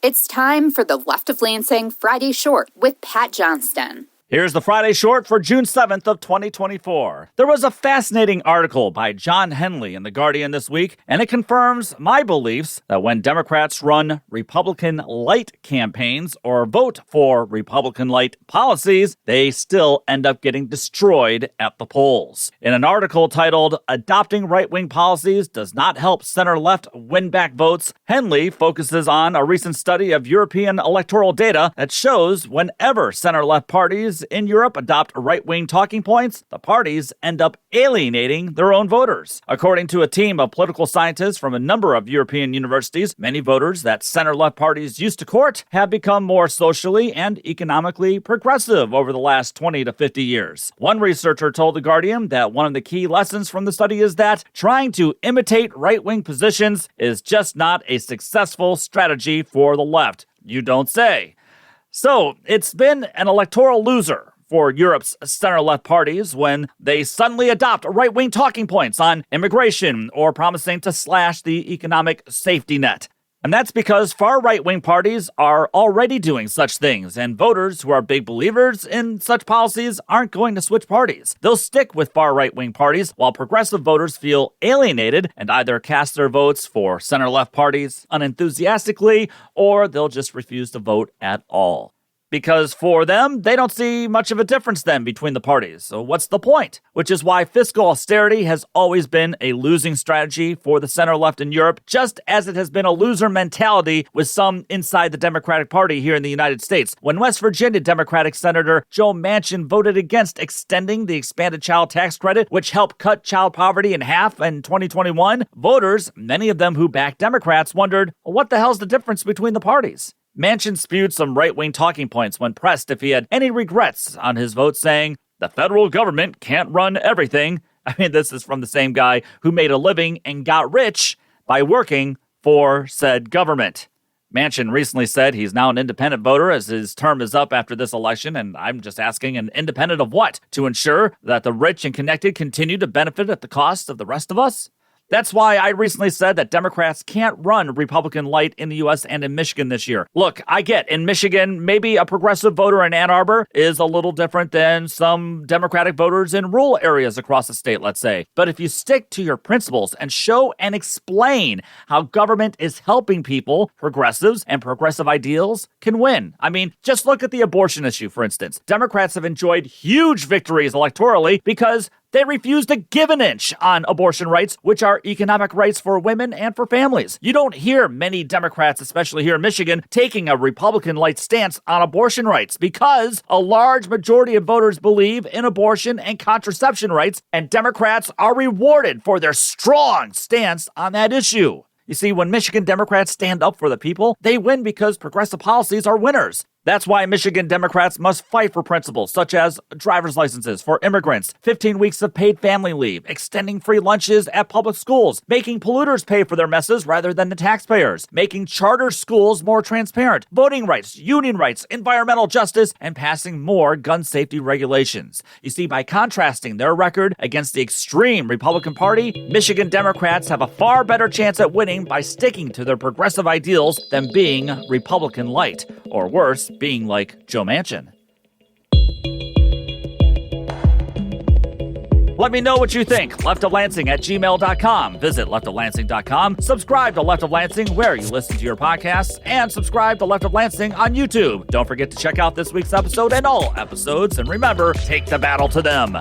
It's time for the Left of Lansing Friday Short with Pat Johnston. Here's the Friday Short for June 7th of 2024. There was a fascinating article by John Henley in The Guardian this week, and it confirms my beliefs that when Democrats run Republican-Lite campaigns or vote for Republican-Lite policies, they still end up getting destroyed at the polls. In an article titled, "Adopting Right-Wing Policies Does Not Help Center-Left Win Back Votes," Henley focuses on a recent study of European electoral data that shows whenever center-left parties in Europe adopt right-wing talking points, the parties end up alienating their own voters. According to a team of political scientists from a number of European universities, many voters that center-left parties used to court have become more socially and economically progressive over the last 20 to 50 years. One researcher told The Guardian that one of the key lessons from the study is that trying to imitate right-wing positions is just not a successful strategy for the left. You don't say. So, it's been an electoral loser for Europe's center-left parties when they suddenly adopt right-wing talking points on immigration or promising to slash the economic safety net. And that's because far right-wing parties are already doing such things, and voters who are big believers in such policies aren't going to switch parties. They'll stick with far right-wing parties, while progressive voters feel alienated and either cast their votes for center-left parties unenthusiastically, or they'll just refuse to vote at all. Because for them, they don't see much of a difference then between the parties. So what's the point? Which is why fiscal austerity has always been a losing strategy for the center-left in Europe, just as it has been a loser mentality with some inside the Democratic Party here in the United States. When West Virginia Democratic Senator Joe Manchin voted against extending the expanded child tax credit, which helped cut child poverty in half in 2021, voters, many of them who backed Democrats, wondered, well, what the hell's the difference between the parties? Manchin spewed some right-wing talking points when pressed if he had any regrets on his vote, saying, "The federal government can't run everything." I mean, this is from the same guy who made a living and got rich by working for said government. Manchin recently said he's now an independent voter as his term is up after this election, and I'm just asking, an independent of what? To ensure that the rich and connected continue to benefit at the cost of the rest of us? That's why I recently said that Democrats can't run Republican-Lite in the U.S. and in Michigan this year. Look, I get in Michigan, maybe a progressive voter in Ann Arbor is a little different than some Democratic voters in rural areas across the state, let's say. But if you stick to your principles and show and explain how government is helping people, progressives and progressive ideals can win. I mean, just look at the abortion issue, for instance. Democrats have enjoyed huge victories electorally because they refuse to give an inch on abortion rights, which are economic rights for women and for families. You don't hear many Democrats, especially here in Michigan, taking a Republican-Lite stance on abortion rights because a large majority of voters believe in abortion and contraception rights, and Democrats are rewarded for their strong stance on that issue. You see, when Michigan Democrats stand up for the people, they win because progressive policies are winners. That's why Michigan Democrats must fight for principles such as driver's licenses for immigrants, 15 weeks of paid family leave, extending free lunches at public schools, making polluters pay for their messes rather than the taxpayers, making charter schools more transparent, voting rights, union rights, environmental justice, and passing more gun safety regulations. You see, by contrasting their record against the extreme Republican Party, Michigan Democrats have a far better chance at winning by sticking to their progressive ideals than being Republican-Lite, or worse, being like Joe Manchin. Let me know what you think. leftoflansing@gmail.com. Visit leftoflansing.com. Subscribe to Left of Lansing where you listen to your podcasts, and subscribe to Left of Lansing on YouTube. Don't forget to check out this week's episode and all episodes, and remember, take the battle to them.